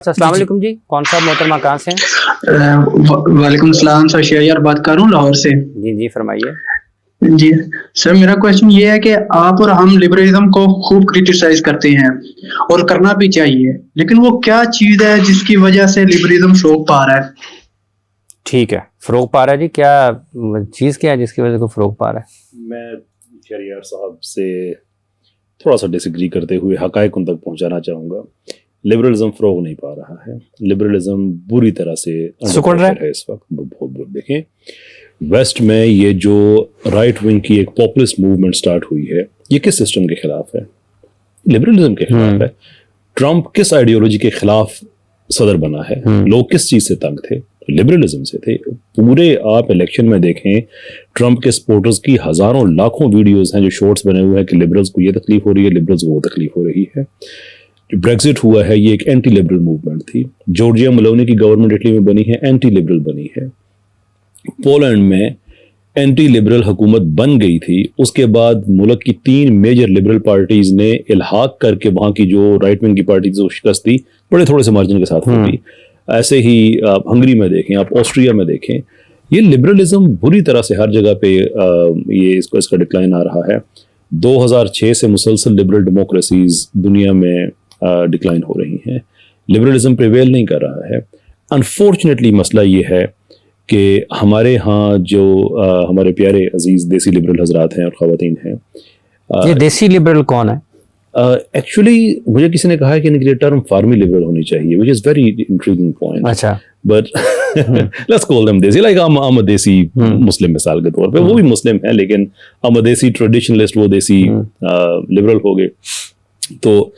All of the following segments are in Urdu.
السلام علیکم جی، کون صاحب محترمہ کہاں سے ہیں؟ وعلیکم السلام سر، شہریار بات کر رہا ہوں لاہور سے۔ جی فرمائیے۔ جی سر، میرا کوشچن یہ ہے کہ آپ اور ہم لبرلزم کو خوب کرٹیسائز کرتے ہیں اور کرنا بھی چاہیے، لیکن وہ کیا چیز ہے جس کی وجہ سے لبرلزم فروغ پا رہا ہے؟ ٹھیک ہے، فروغ پا رہا ہے جی، کیا چیز کیا ہے جس کی وجہ سے فروغ پا رہا ہے؟ میں شہریار صاحب سے تھوڑا سا ڈس ایگری کرتے ہوئے حقائق ان تک پہنچانا چاہوں گا۔ لبرلزم فروغ نہیں پا رہا ہے، لبرلزم بری طرح سے سکڑ رہا ہے اس وقت۔ بہت دیکھیں ویسٹ میں یہ جو رائٹ ونگ کی ایک پاپولسٹ موومنٹ سٹارٹ ہوئی ہے، یہ کس سسٹم کے خلاف ہے؟ لبرلزم کے خلاف ہے۔ ٹرمپ کس آئیڈیالوجی کے خلاف صدر بنا ہے؟ لوگ کس چیز سے تنگ تھے؟ لبرلزم سے تھے۔ پورے آپ الیکشن میں دیکھیں، ٹرمپ کے سپورٹرز کی ہزاروں لاکھوں ویڈیوز ہیں جو شارٹس بنے ہوئے ہیں کہ لبرلز کو یہ تکلیف ہو رہی ہے، لبرلز کو وہ تکلیف ہو رہی ہے۔ جو بریگزٹ ہوا ہے یہ ایک اینٹی لبرل موومنٹ تھی۔ جورجیا ملونی کی گورنمنٹ اٹلی میں بنی ہے، اینٹی لبرل بنی ہے۔ پولینڈ میں اینٹی لبرل حکومت بن گئی تھی، اس کے بعد ملک کی 3 میجر لبرل پارٹیز نے الحاق کر کے وہاں کی جو رائٹ ونگ کی پارٹیز کو شکست دی، بڑے تھوڑے سے مارجن کے ساتھ ہوئی۔ ایسے ہی آپ ہنگری میں دیکھیں، آپ آسٹریا میں دیکھیں، یہ لبرلزم بری طرح سے ہر جگہ پہ یہ اس کا ڈکلائن آ رہا ہے۔ 2006 سے مسلسل لبرل ڈیموکریسیز دنیا میں ڈکلائن ہو رہی ہیں، لبرلزم پریویل نہیں کر رہا ہے۔ انفارچونیٹلی مسئلہ یہ ہے کہ ہمارے ہاں جو ہمارے پیارے عزیز دیسی لبرل حضرات ہیں اور خواتین ہیں، یہ دیسی لبرل کون ہے؟ ایکچولی مجھے کسی نے کہا ہے کہ ان کے لیے ٹرم فارمی لبرل ہونی چاہیے، which is very intriguing point. اچھا، but let's call them desi, like I'm a desi مسلم مثال کے طور پہ، وہ بھی مسلم ہیں لیکن I'm a desi traditionalist، وہ دیسی لبرل ہو گئے۔ تو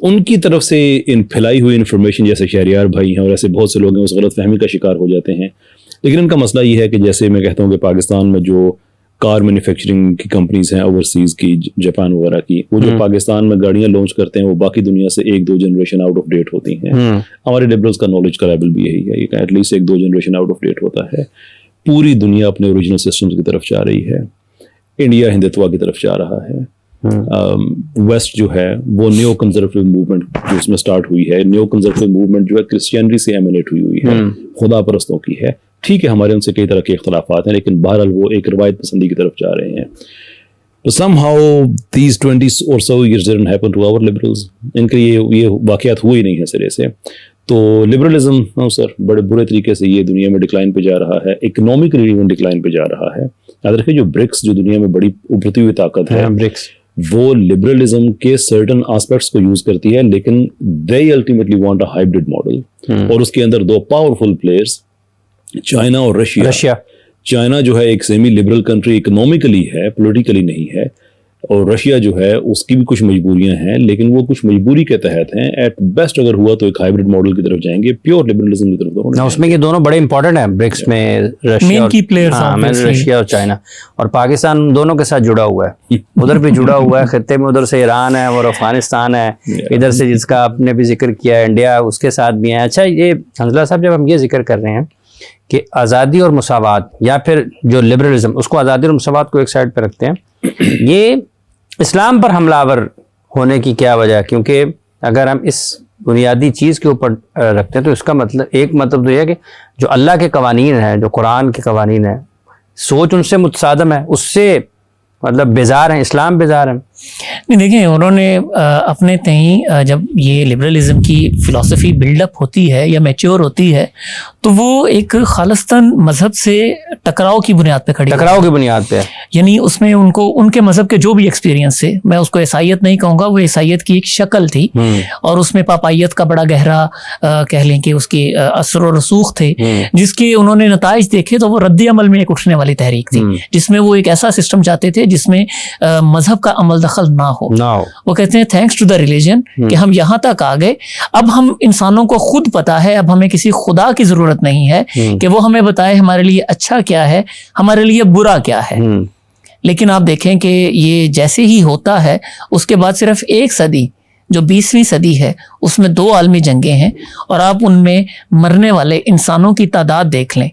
ان کی طرف سے ان پھیلائی ہوئی انفارمیشن، جیسے شہریار بھائی ہیں اور ایسے بہت سے لوگ ہیں، اس غلط فہمی کا شکار ہو جاتے ہیں۔ لیکن ان کا مسئلہ یہ ہے کہ جیسے میں کہتا ہوں کہ پاکستان میں جو کار مینوفیکچرنگ کی کمپنیز ہیں اوورسیز کی، جاپان وغیرہ کی، وہ جو پاکستان میں گاڑیاں لانچ کرتے ہیں وہ باقی دنیا سے 1-2 جنریشن آؤٹ آف ڈیٹ ہوتی ہیں۔ ہمارے لبرلز کا نالج کا لیول بھی یہی ہے، یہ at least 1-2 generation out of date ہوتا ہے۔ پوری دنیا اپنے اوریجنل سسٹمز کی طرف جا رہی ہے، انڈیا ہندتوا کی طرف جا رہا ہے۔ ویسٹ جو ہے وہ نیو کنزرویٹو موومنٹ جو اس میں سٹارٹ ہوئی ہے، نیو کنزرویٹو موومنٹ جو ہے کرسچینٹی سے ایمینیٹ ہوئی ہے، خدا پرستوں کی ہے۔ ٹھیک ہے ہمارے ان سے کئی طرح کے اختلافات ہیں، لیکن بہرحال وہ ایک روایت پسندی کی طرف جا رہے ہیں۔ somehow these 20 or so years didn't happen to our liberals، ان کے یہ واقعات ہوئے ہی نہیں ہیں سرے سے۔ تو لبرلزم سر بڑے برے طریقے سے یہ دنیا میں ڈکلائن پہ جا رہا ہے، اکنامکلی ایون ڈکلائن پہ جا رہا ہے۔ یاد رکھیں جو برکس جو دنیا میں بڑی ابھرتی ہوئی طاقت ہے، وہ لبرلزم کے سرٹن آسپیکٹس کو یوز کرتی ہے، لیکن they ultimately want a hybrid model، اور اس کے اندر 2 پاورفل پلیئرز چائنا اور رشیا۔ چائنا جو ہے ایک سیمی لبرل کنٹری اکنامکلی ہے، پولیٹیکلی نہیں ہے، اور رشیا جو ہے اس کی بھی کچھ مجبوریاں ہیں، لیکن وہ کچھ مجبوری کے تحت ہیں۔ ایٹ بیسٹ اگر ہوا تو ایک ہائبرڈ ماڈل کی طرف جائیں گے، پیور لبرلزم کی طرف دونوں۔ اس میں یہ دونوں بڑے امپورٹنٹ ہیں برکس میں، رشیا اور چائنا، اور پاکستان دونوں کے ساتھ جڑا ہوا ہے، ادھر بھی جڑا ہوا ہے خطے میں، ادھر سے ایران ہے اور افغانستان ہے، ادھر سے جس کا آپ نے بھی ذکر کیا ہے انڈیا، اس کے ساتھ بھی ہیں۔ اچھا یہ حنظلہ صاحب، جب ہم یہ ذکر کر رہے ہیں کہ آزادی اور مساوات، یا پھر جو لبرلزم، اس کو آزادی اور مساوات کو ایک سائڈ پہ رکھتے ہیں، یہ اسلام پر حملہ آور ہونے کی کیا وجہ ہے؟ کیونکہ اگر ہم اس بنیادی چیز کے اوپر رکھتے ہیں تو اس کا مطلب ایک مطلب تو یہ ہے کہ جو اللہ کے قوانین ہیں، جو قرآن کے قوانین ہیں، سوچ ان سے متصادم ہے، اس سے مطلب بیزار ہیں، اسلام بیزار ہیں۔ نہیں دیکھیں، انہوں نے اپنے تئیں جب یہ لبرلزم کی فلسفی بلڈ اپ ہوتی ہے یا میچور ہوتی ہے تو وہ ایک خالصتاً مذہب سے ٹکراؤ کی بنیاد پہ کھڑی، ٹکراؤ کی بنیاد پہ، یعنی اس میں ان کو ان کے مذہب کے جو بھی ایکسپیرینس تھے، میں اس کو عیسائیت نہیں کہوں گا، وہ عیسائیت کی ایک شکل تھی، اور اس میں پاپائیت کا بڑا گہرا کہہ لیں کہ اس کے اثر و رسوخ تھے، جس کے انہوں نے نتائج دیکھے تو وہ رد عمل میں ایک اٹھنے والی تحریک تھی، جس میں وہ ایک ایسا سسٹم چاہتے تھے جس میں مذہب کا عمل دخل نہ ہو۔ وہ کہتے ہیں تھینکس ٹو دا ریلیجن کہ ہم یہاں تک آ گئے، اب ہم انسانوں کو خود پتا ہے، اب ہمیں کسی خدا کی ضرورت نہیں ہے کہ وہ ہمیں بتائے ہمارے لیے اچھا کیا ہے، ہمارے لیے برا کیا ہے۔ لیکن آپ دیکھیں کہ یہ جیسے ہی ہوتا ہے، اس کے بعد صرف 1 صدی جو 20ویں صدی ہے، اس میں 2 عالمی جنگیں ہیں، اور آپ ان میں مرنے والے انسانوں کی تعداد دیکھ لیں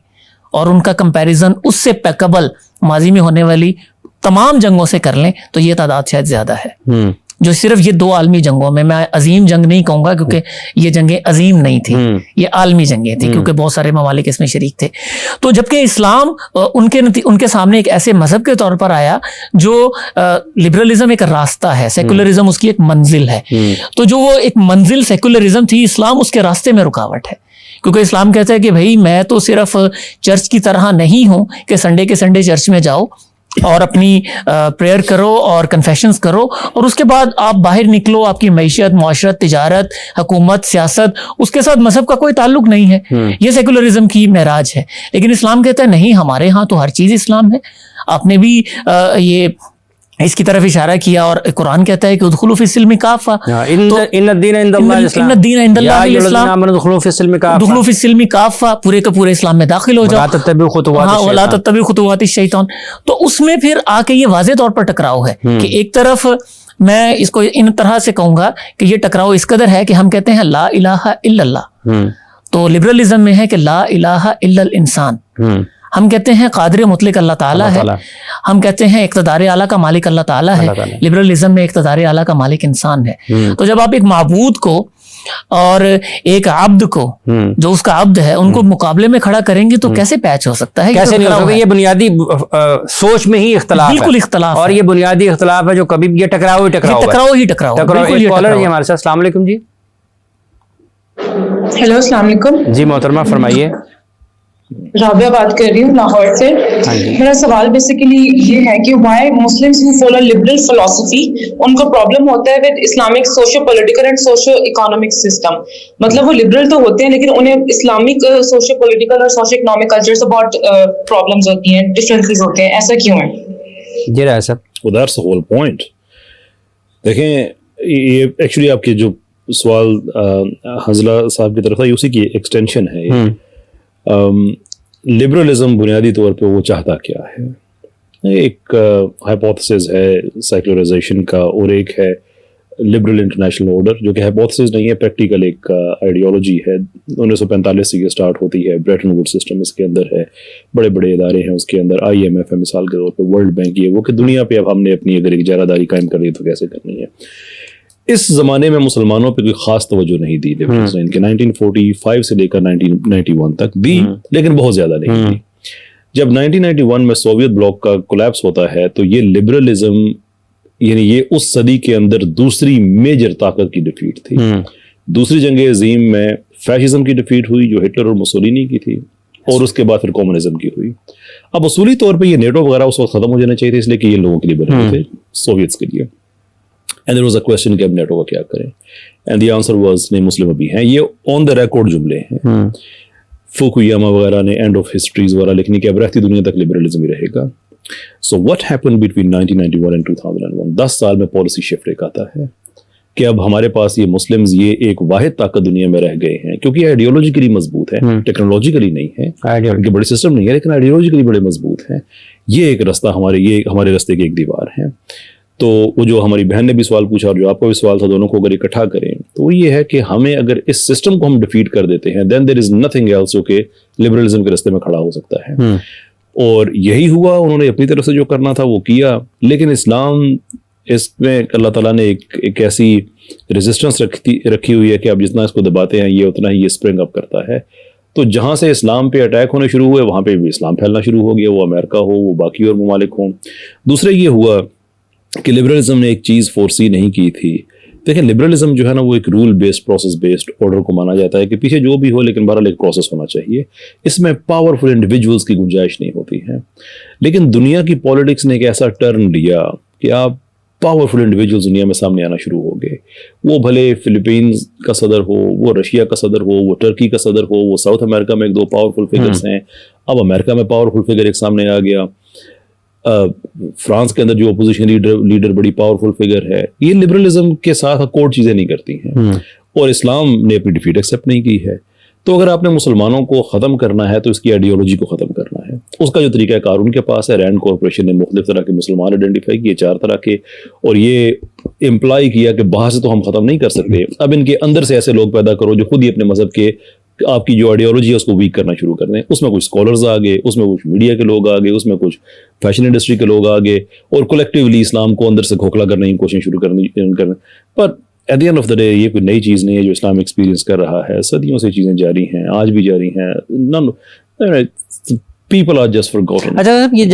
اور ان کا کمپیریزن اس سے قبل ماضی میں ہونے والی تمام جنگوں سے کر لیں تو یہ تعداد شاید زیادہ ہے۔ جو صرف یہ 2 عالمی جنگوں میں عظیم جنگ نہیں کہوں گا کیونکہ یہ جنگیں عظیم نہیں تھی، یہ عالمی جنگیں تھیں کیونکہ بہت سارے ممالک اس میں شریک تھے. تو جبکہ اسلام ان کے سامنے ایک ایسے مذہب کے طور پر آیا جو لبرلزم ایک راستہ ہے، سیکولرزم اس کی ایک منزل ہے. تو جو وہ ایک منزل سیکولرزم تھی، اسلام اس کے راستے میں رکاوٹ ہے. کیونکہ اسلام کہتا ہے کہ بھائی میں تو صرف چرچ کی طرح نہیں ہوں کہ سنڈے کے سنڈے چرچ میں جاؤ اور اپنی پریئر کرو اور کنفیشنز کرو اور اس کے بعد آپ باہر نکلو، آپ کی معیشت، معاشرت، تجارت، حکومت، سیاست، اس کے ساتھ مذہب کا کوئی تعلق نہیں ہے. یہ سیکولرزم کی معراج ہے. لیکن اسلام کہتا ہے نہیں، ہمارے ہاں تو ہر چیز اسلام ہے. آپ نے بھی یہ اس کی طرف اشارہ کیا اور قرآن کہتا ہے کہ ادخلوا فی السلم کافہ، ان الدین عند اللہ الاسلام، ادخلوا فی السلم کافہ، پورے کا پورے اسلام میں داخل ہو جاؤ، ولا تتبعوا خطوات الشیطان. تو اس میں پھر آ کے یہ واضح طور پر ٹکراؤ ہے کہ ایک طرف میں اس کو ان طرح سے کہوں گا کہ یہ ٹکراؤ اس قدر ہے کہ ہم کہتے ہیں لا الہ الا اللہ، تو لبرلزم میں ہے کہ لا الہ الا الانسان. ہم کہتے ہیں قادر مطلق اللہ تعالیٰ ہے، ہم کہتے ہیں اقتدار اعلیٰ کا مالک اللہ تعالیٰ ہے. لبرلزم میں اقتدار اعلیٰ کا مالک انسان ہے. تو جب آپ ایک معبود کو اور ایک عبد کو جو اس کا عبد ہے ان کو مقابلے میں کھڑا کریں گے تو کیسے پیچ ہو سکتا ہے؟ کیسے نہیں ہو سکتا؟ یہ بنیادی سوچ میں ہی اختلاف ہے، بالکل اختلاف، اور یہ بنیادی اختلاف ہے جو کبھی یہ ٹکراؤ ہی ٹکراؤ. کالر جی ہمارے ساتھ، السلام علیکم جی. ہیلو السلام علیکم جی محترمہ فرمائیے. رابعہ بات کر رہی ہوں لاہور سے. میرا سوال بیسیکلی یہ ہے کہ why Muslims who follow liberal philosophy ان کو پرابلم ہوتا ہے with Islamic socio political and socio economic system. مطلب وہ لبرل تو ہوتے ہیں لیکن انہیں اسلامک socio political اور socio economic culture سے بہت پرابلمز ہوتی ہیں، ڈفرینسز ہوتے ہیں. ایسا کیوں ہے؟ جی رائے صاحب. Well, that's the whole point. دیکھیں یہ ایکچولی آپ کے جو سوال حنزلہ صاحب کی طرف تھا یہ اسی کی ایکسٹینشن ہے. لبرلزم بنیادی طور پہ وہ چاہتا کیا ہے؟ ایک ہائپوتھسز ہے سیکولرائزیشن کا اور ایک ہے لبرل انٹرنیشنل آرڈر، جو کہ ہائپوتھسز نہیں ہے، پریکٹیکل ایک آئیڈیالوجی ہے. 1945 سے یہ سٹارٹ ہوتی ہے. بریٹن ووڈ سسٹم اس کے اندر ہے، بڑے بڑے ادارے ہیں اس کے اندر، IMF ہے مثال کے طور پہ، ورلڈ بینک یہ وہ، کہ دنیا پہ اب ہم نے اپنی اگر ایک جارہداری قائم کرنی ہے تو کیسے کرنی ہے. اس زمانے میں مسلمانوں پہ کوئی خاص توجہ نہیں دی ان کے 1945 سے لے کر 1991 تک دی، لیکن بہت زیادہ نہیں دی. جب 1991 میں سوویت بلاک کا کولیپس ہوتا ہے تو یہ لبرلزم یعنی یہ اس صدی کے اندر دوسری میجر طاقت کی ڈیفیٹ تھی. دوسری جنگ عظیم میں فیشزم کی ڈیفیٹ ہوئی جو ہٹلر اور مسولینی کی تھی، اور اس کے بعد پھر کمیونزم کی ہوئی. اب اصولی طور پہ یہ نیٹو وغیرہ اس وقت ختم ہو جانا چاہیے تھے، اس لیے کہ یہ لوگوں کے لیے بنے ہوئے تھے، سوویتس کے لیے. And there was a question کہ اب نیٹو کا کیا کریں، and the answer was نہیں مسلم ابھی ہیں. یہ آن دا ریکارڈ جملے ہیں. فوکویاما وغیرہ نے اینڈ آف ہسٹریز وغیرہ لکھنی کہ اب رہتی دنیا تک لبرلزم ہی رہے گا. So what happened between 1991 and 2001؟ 10 سال میں پالیسی شفٹ ایک آتا ہے کہ اب ہمارے پاس یہ مسلمز یہ ایک واحد طاقت دنیا میں رہ گئے ہیں، کیونکہ آئیڈیالوجیکلی مضبوط ہے، ٹیکنالوجیکلی نہیں ہے، ان کے بڑے سسٹم نہیں ہے، لیکن آئیڈیالوجیکلی بڑے مضبوط ہیں. یہ ایک رستہ ہمارے رستے کی ایک دیوار ہے. تو وہ جو ہماری بہن نے بھی سوال پوچھا اور جو آپ کا بھی سوال تھا، دونوں کو اگر اکٹھا کریں تو وہ یہ ہے کہ ہمیں اگر اس سسٹم کو ہم ڈیفیٹ کر دیتے ہیں then there is nothing else جو کہ لبرلزم کے رستے میں کھڑا ہو سکتا ہے. اور یہی ہوا، انہوں نے اپنی طرف سے جو کرنا تھا وہ کیا. لیکن اسلام اس میں اللہ تعالیٰ نے ایک ایسی ریزسٹنس رکھی ہوئی ہے کہ آپ جتنا اس کو دباتے ہیں یہ اتنا ہی یہ اسپرنگ اپ کرتا ہے. تو جہاں سے اسلام پہ اٹیک ہونے شروع ہوئے وہاں پہ بھی اسلام پھیلنا شروع ہو گیا، وہ امریکہ ہو، وہ باقی اور ممالک ہوں. دوسرے یہ ہوا کہ لبرلزم نے ایک چیز فورسی نہیں کی تھی. دیکھیں لبرلزم جو ہے نا وہ ایک rule based process based order کو مانا جاتا ہے کہ پیچھے جو بھی ہو لیکن بہرحال ایک پروسیس ہونا چاہیے. اس میں پاورفل انڈیویجولس کی گنجائش نہیں ہوتی ہے. لیکن دنیا کی پالیٹکس نے ایک ایسا ٹرن لیا کہ آپ پاورفل انڈیویجولس دنیا میں سامنے آنا شروع ہو گئے. وہ بھلے فلپینز کا صدر ہو، وہ رشیا کا صدر ہو، وہ ٹرکی کا صدر ہو، وہ ساؤتھ امریکہ میں ایک دو پاورفل فگرز ہیں. اب امریکہ میں پاورفل فگر ایک سامنے آ گیا. فرانس کے اندر جو اپوزیشن لیڈر بڑی پاورفل فگر ہے. یہ لبرلزم کے ساتھ اکورڈ چیزیں نہیں کرتی ہیں، اور اسلام نے اپنی ڈیفیٹ ایکسیپٹ نہیں کی ہے. تو اگر آپ نے مسلمانوں کو ختم کرنا ہے تو اس کی آئیڈیالوجی کو ختم کرنا ہے. اس کا جو طریقہ کار ان کے پاس ہے. رینڈ کارپوریشن نے مختلف طرح کے مسلمان آئیڈینٹیفائی کیے، 4 طرح کے، اور یہ امپلائی کیا کہ باہر سے تو ہم ختم نہیں کر سکتے، اب ان کے اندر سے ایسے لوگ پیدا کرو جو خود ہی اپنے مذہب کے آپ کی جو آئیڈیالوجی ہے اس کو ویک کرنا شروع کر دیں. اس میں کچھ اسکالرز آ گئے, اس میں کچھ میڈیا کے لوگ آ گئے, اس میں کچھ فیشن انڈسٹری کے لوگ آ گئے, اور کولیکٹیولی اسلام کو اندر سے کھوکھلا کرنے کی کوشش شروع کرنے. پر at the end of the day یہ کوئی نئی چیز نہیں ہے جو اسلام ایکسپیرینس کر رہا ہے. صدیوں سے چیزیں جاری ہیں, آج بھی جاری ہیں. People are just forgotten. اچھا یہ